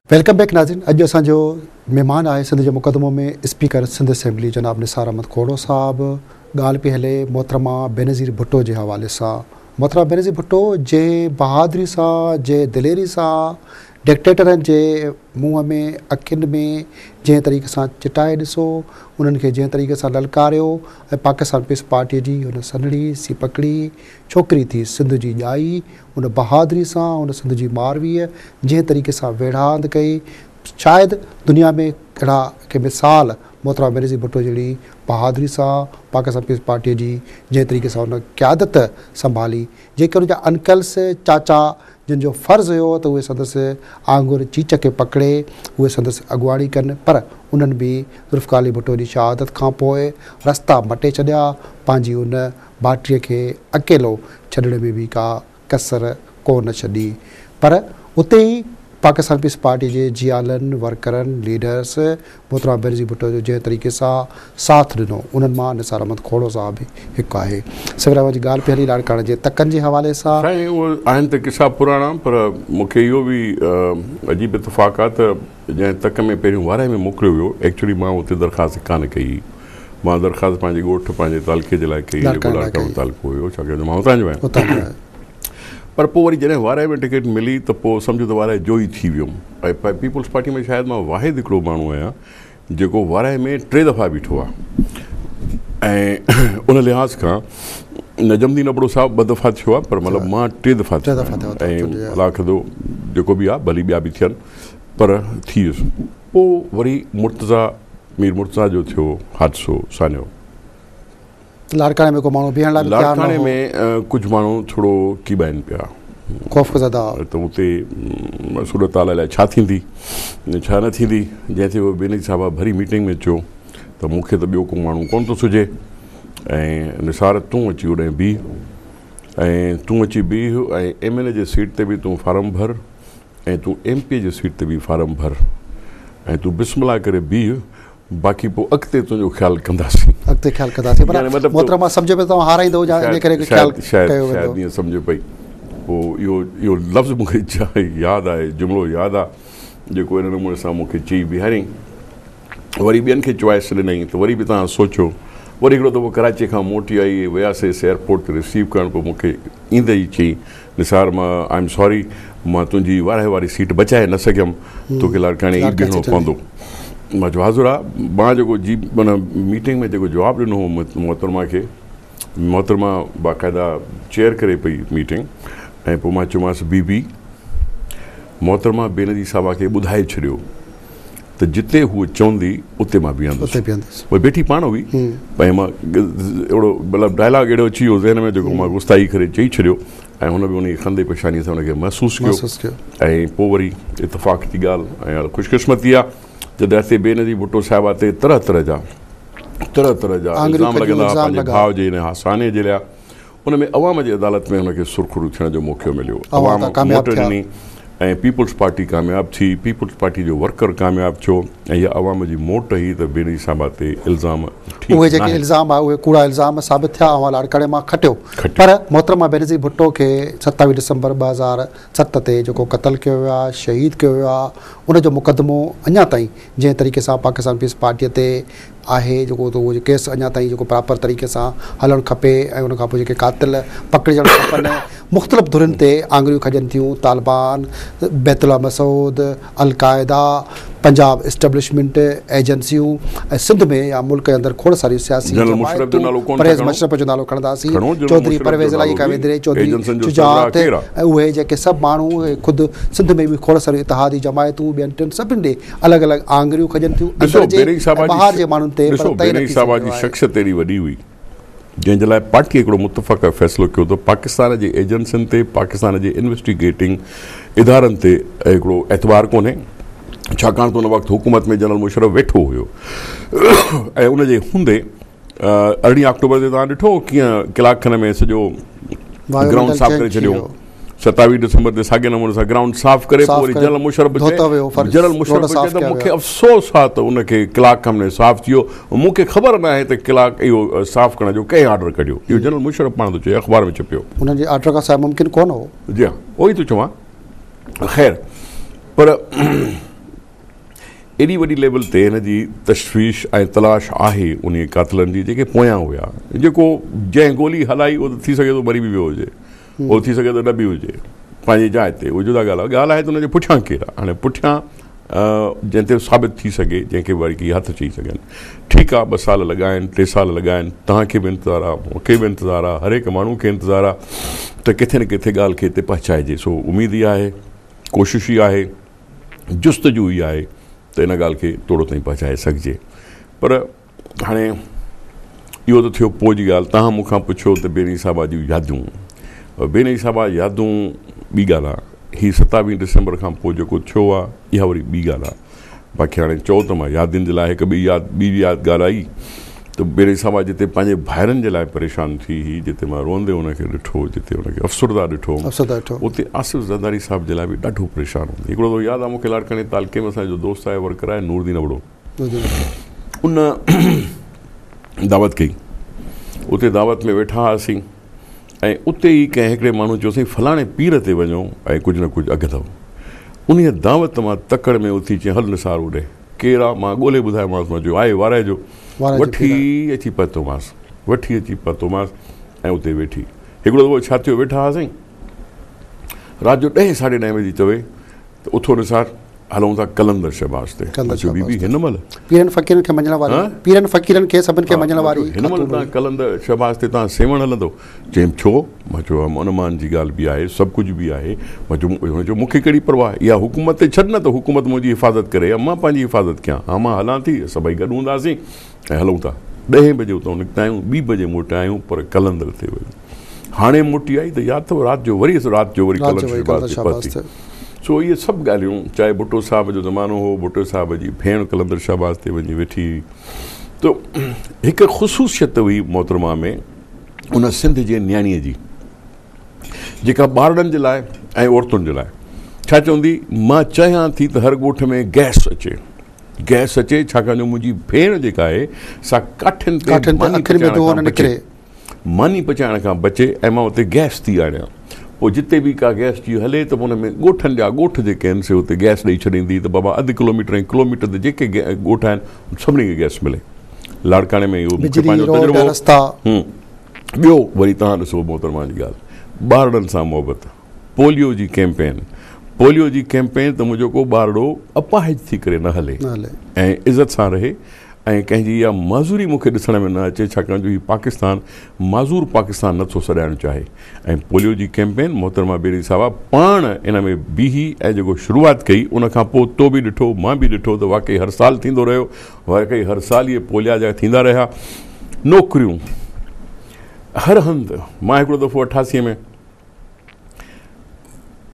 Welcome back नाज़रीन। अॼु असांजो महिमान आहे सिंध जे मुक़दमो में स्पीकर सिंध असेंबली जनाब निसार अहमद खोड़ो साहब। ॻाल्हि पई हले मोहतरमा बेनज़ीर भुट्टो जे हवाले सां। मोहतरमा बेनज़ीर भुट्टो जे बहादुरी सां, जे दिलेरी सां डिक्टेटरनि जे मुंहं में अखियुनि में जंहिं तरीक़े सां चिटाए ॾिसो, उन्हनि खे जंहिं तरीक़े सां ललकारियो ऐं पाकिस्तान पीस पार्टीअ जी हुन सन्हड़ी सी पकड़ी छोकिरी थी सिंध जी ॼाई, उन बहादुरी सां उन सिंध जी मारवीअ जंहिं तरीक़े सां वेढ़ांद कई, शायदि दुनिया में अहिड़ा के मिसाल मोहतरमा बेनज़ीर भुट्टो जहिड़ी बहादुरी सां पाकिस्तान पीस पार्टीअ जी जंहिं तरीक़े सां उन क़यादत संभाली, जेके उनजा अंकल्स चाचा जिन जो फ़र्ज़ु हुयो त उहे संदसि आंगुर चीच खे पकड़े उहे संदसि अॻुवाणी कनि, पर उन्हनि बि ज़ुल्फ़िकार अली भुट्टो जी शहादत खां पोइ रस्ता मटे छॾिया, पंहिंजी उन भाटीअ खे अकेलो छॾण में बि का कसर कोन छॾी। पर उते ई पाकिस्तान पीस पार्टी जे जियालनि, वर्करनि, लीडर्स मोहतरमा बेनज़ीर भुट्टो जो जंहिं तरीक़े सां साथ ॾिनो, उन्हनि मां निसार अहमद खोड़ो साहब बि हिकु आहे। सवेरा जी ॻाल्हि पई हली लाड़काणे जे तकनि जे हवाले सां। उहे आहिनि त किसा पुराणा, पर मूंखे इहो बि अजीब इतफ़ाक़ आहे त जंहिं तक में पहिरियों वारे में मोकिलियो वियो, एक्चुअली मां उते दरख़्वास्त कान कई। मां दरख़्वास्त पंहिंजे ॻोठ पंहिंजे तालुके जे लाइ कई, लाड़काणो तालुको हुयो, छाकाणि मां हुतां जो आहियां। पर पोइ वरी जॾहिं वारे में टिकट मिली त पोइ सम्झो त वारे जो ई थी वियुमि। ऐं पीपल्स पार्टी में शायदि मां वाहिद हिकिड़ो माण्हू आहियां जेको वारे में 3 दफ़ा बीठो आहे, ऐं उन लिहाज़ खां न जमदी नबड़ो साहब 2 दफ़ा थियो आहे, पर मतिलबु मां 3 दफ़ा थियो ऐं अलाह ख़ुदो जेको बि आहे भली ॿिया बि थियनि, पर थी वियुसि। पोइ वरी मीर मुर्तज़ा जो थियो हादसो सानियो। लाड़काणे में को माण्हू बीहण लाइ लाड़काणे में कुझु माण्हू थोरो कीॿाइनि पिया, ख़ौफ़ज़दा त उते सूरत हाल लाइ छा थींदी छा न थींदी। जंहिं ते बेनज़ीर साहिबु भरी मीटिंग में चयो त मूंखे त ॿियो को माण्हू कोन थो सुझे, ऐं निसार तूं अची होॾे बीह, ऐं तूं अची बीह, ऐं MLA जे सीट ते बि तूं फार्म भर, ऐं तूं MP जे सीट ते बि फार्म भर, ऐं तूं बिस्मिल्लाह करे बीह, बाक़ी पोइ अॻिते तुंहिंजो ख़्यालु कंदासीं। मोहतरमा सम्झ में तव्हां हाराईंदो शायदि ईअं सम्झ पई। पोइ इहो लफ़्ज़ मूंखे यादि आहे, जुमिलो यादि आहे जेको हिन नमूने सां मूंखे चई बीहारियईं। वरी ॿियनि खे चॉइस ॾिनई त वरी बि तव्हां सोचो। वरी हिकिड़ो दफ़ो कराची खां मोटी आई, वियासीं एयरपोर्ट ते रिसीव करणु, पोइ मूंखे ईंदे ई चई निसार मां आई एम सॉरी, मां तुंहिंजी वारे वारी सीट बचाए न सघियमि, तोखे लाड़काणे ई बीहणो पवंदो। मां चयो हाज़ुर आहे। मां जेको माना मीटिंग में जेको जवाबु ॾिनो हो मोहतरमा खे, मोहतरमा बाक़ाइदा चेयर करे पई मीटिंग, ऐं पोइ मां चयोमांसि बीबी मोहतरमा बेनज़ीर साहिबा खे ॿुधाए छॾियो त जिते हूअ चवंदी उते मां बीहंदुसि। उहे वेठी पाण हुई, ऐं मां अहिड़ो मतिलबु डायलॉग अहिड़ो अची वियो ज़हन में जेको मां गुस्ताई करे चई छॾियो, ऐं हुन बि उन खंदे पेशानीअ सां हुनखे महसूसु कयो। ऐं पोइ वरी इतफ़ाक़ जी ॻाल्हि ऐं ख़ुशकिस्मती आहे जॾहिं हिते बेनज़ीर भुट्टो साहिबा ते तरह तरह जा इल्ज़ाम लॻंदा पंहिंजे भाउ जे हिन हासाने जे लाइ, उन में अवाम जी अदालत में हुनखे सुरखुरू थियण जो मौक़ो मिलियो। अवाम वोट ॾिनी ऐं पीपल्स पार्टी कामयाबु थी, पीपल्स पार्टी जो वर्कर कामयाबु थियो, ऐं इहा अवाम जी मोट ई त बेनज़ीर साहिबा ते इल्ज़ाम, उहे जेके इल्ज़ाम आहे उहे कूड़ा इल्ज़ाम साबित थिया, ऐं लाड़काणे मां खटियो। पर मोहतरमा बेनज़ीर भुट्टो खे 27 दिसंबर 2007 ते जेको क़तलु कयो वियो आहे, शहीद कयो वियो आहे, उनजो मुक़दमो अञा ताईं जंहिं तरीक़े सां पाकिस्तान पीस पार्टीअ ते आहे, जेको त उहो केस अञा ताईं जेको प्रॉपर तरीक़े सां हलणु खपे, ऐं उनखां पोइ जेके क़ातिल पकड़िजणु खपनि। मुख़्तलिफ़ धुरियुनि ते आङुरियूं खॼनि थियूं, तालिबान, बैतुल्ला मसूद, अल-क़ाइदा, पंजाब इस्टेब्लिशमेंट एजेंसियूं, ऐं सिंध में या मुल्क जे अंदरि खोड़ सारियूं सियासी परहेज़ मशरफ जो नालो खणंदासीं, चौधरी परवेज़ अलाई कावेंद्रे, चौधरी शुजात, ऐं उहे जेके सभु माण्हू ख़ुदि सिंध में बि खोड़ सारियूं इतिहादी जमायतूं ॿियनि टिनि सभिनी ॾे अलॻि अलॻि आङुरियूं खॼनि थियूं ॿाहिरि जे माण्हुनि ते। बेनज़ीर साहिबा जी शख़्सियत एॾी वॾी हुई जंहिंजे लाइ पार्टीअ हिकिड़ो मुतफ़क़ फ़ैसिलो कयो त पाकिस्तान जे एजेंसियुनि ते, पाकिस्तान जे इन्वेस्टिगेटिंग इदारनि ते हिकिड़ो एतबार कोन्हे, छाकाणि त उन वक़्तु हुकूमत में जनरल मुशर्रफ वेठो हुयो, ऐं उनजे हूंदे 18 अक्टूबर ते तव्हां ॾिठो कीअं कलाक खन में सॼो ग्राउंड साफ़ करे छॾियो। 27 दिसंबर ते साॻे नमूने सां ग्राउंड साफ़ करे पोइ वरी जनरल मुशर्रफ चए त मूंखे अफ़सोस आहे त उनखे कलाक खन में साफ़ थी वियो, मूंखे ख़बर न आहे त कलाक इहो साफ़ करण जो कंहिं ऑर्डर कढियो। इहो जनरल मुशर्रफ पाण थो चए, अख़बार में छपियो। हुनजे ऑर्डर खां मुमकिन कोन हो। जी हा, उहो ई थो चवां। ख़ैर, पर एॾी वॾी लेवल ते हिन जी तशवीश ऐं तलाश आहे उन कातिलनि जी जेके पोयां हुआ, जेको जंहिं गोली हलाई उहो त थी सघे थो मरी बि वियो हुजे, उहो थी सघे थो न बि हुजे पंहिंजी जाइ ते, उहो जुदा ॻाल्हि आहे। ॻाल्हि आहे त हुनजे पुठियां केरु आहे। हाणे पुठियां जंहिं ते साबित थी सघे, जंहिंखे वरी की हथु चई सघनि, ठीकु आहे, 2 साल लॻा आहिनि, 3 साल लॻा आहिनि, तव्हांखे बि इंतज़ारु आहे, मूंखे बि इंतज़ारु आहे, हर हिकु माण्हू खे इंतज़ारु आहे त किथे न किथे ॻाल्हि खे हिते पहुचाइजे। सो उमेद ई आहे, कोशिशि ई आहे, जुस्तजू ई आहे त इन ॻाल्हि खे थोरो ताईं पहुचाए सघिजे। पर हाणे इहो त थियो पोइ जी ॻाल्हि। तव्हां मूंखां पुछियो त बेनी साहिबा जूं यादूं, बेनी साहिबा यादूं ॿी ॻाल्हि आहे। हीअ 27 डिसेंबर खां पोइ जेको थियो आहे इहा वरी ॿी ॻाल्हि आहे। बाक़ी हाणे चओ त मां यादियुनि जे लाइ हिकु ॿी ॻाल्हि आई त बेनी साहिबा जिते पंहिंजे भाइरनि जे लाइ परेशान थी हुई, जिते मां रोंदे हुनखे ॾिठो, जिते हुनखे अफ़सरदा ॾिठो, उते आसिफ़ ज़रदारी साहिब जे लाइ बि ॾाढो परेशान हूंदी। हिकिड़ो दफ़ो यादि आहे मूंखे, लाड़काने तालके में असांजो दोस्त आहे, वर्कर आहे, नूरदीन अबड़ो, उन दावत कई। उते दावत में वेठा हुआसीं ऐं उते ई कंहिं हिकिड़े माण्हू चयोसीं फलाणे पीर ते वञो ऐं कुझु न कुझु अघु अथव। उन दावत मां तकड़ में उथी चई हल निसार उॾे, केरु आहे, मां ॻोल्हे ॿुधायोमांसि, मां चयो आहे वारे जो, वठी अची पहुतोमांसि ऐं उते वेठी। हिकिड़ो दफ़ो छा थियो, वेठा हुआसीं, राति जो 10 साढे 10 बजे चवे त उथो निसार हलूं था कलंदर शहबाज़ ते। बीबी हिन महिल पीरनि फ़क़ीरनि खे मञण वारी, पीरनि फ़क़ीरनि खे सभिनि खे मञण वारी, हिन महिल तव्हां कलंदर शहबाज़ ते तव्हां सेवण हलंदो? चयईं छो? मां चयो अनुमान जी ॻाल्हि बि आहे, सभु कुझु बि आहे। मां चयो मूंखे कहिड़ी परवाह, इहा हुकूमत ते छॾ न त हुकूमत मुंहिंजी हिफ़ाज़त करे, मां पंहिंजी हिफ़ाज़त कयां। हा मां हलां थी, सभई गॾु हूंदासीं ऐं हलूं था। 10 बजे उतां निकिता आहियूं, 2 बजे मोटिया आहियूं, पर कलंदर ते वई। हाणे मोटी आई त यादि अथव राति जो वरी कलंदर शहबाज़ ते पहुती। सो इहे सभु ॻाल्हियूं, चाहे भुट्टो साहिब जो ज़मानो हो, भुट्टो साहिब जी भेण कलंदर शहबाज़ ते वञी वेठी। त हिकु ख़ुशूसियत हुई मोहतरमा में उन सिंध जे न्याणीअ जी, जेका ॿारनि जे लाइ ऐं औरतुनि जे लाइ छा चवंदी, मां चाहियां थी त हर ॻोठ में गैस अचे, छाकाणि जो मुंहिंजी भेण जेका आहे सा काठियुनि ते मानी पचाइण खां बचे ऐं मां उते गैस थी आणियां। पोइ जिते बि का गैस जी हले त हुन में ॻोठनि जा ॻोठ जेके आहिनि से हुते गैस ॾेई छॾींदी त बाबा 1 किलोमीटर ऐं किलोमीटर ते जेके ॻोठ आहिनि सभिनी खे गैस मिले। लाड़काने में इहो पंहिंजो तजुर्बो। ॿियो वरी तव्हां ॾिसो मोहतरमा जी ॻाल्हि, ॿारनि सां मुहबत, पोलियो जी कैंपेन त मुंहिंजो को ॿारड़ो अपाहिज थी करे न हले ऐं इज़त सां रहे ऐं कंहिंजी इहा माज़ूरी मूंखे ॾिसण में न अचे, छाकाणि जो हीउ पाकिस्तान माज़ूर पाकिस्तान नथो सॾाइणु चाहे। ऐं पोलियो जी कैंपेन मोहतरमा बेरी साहिबा पाण इन में बीही ऐं जेको शुरूआति कई, उनखां पोइ तो बि ॾिठो, मां बि ॾिठो त वाक़ई हर साल थींदो रहियो, वाक़ई हर साल इहे पोलिया जा थींदा रहिया। नौकरियूं हर हंधि। मां हिकिड़ो दफ़ो 88 में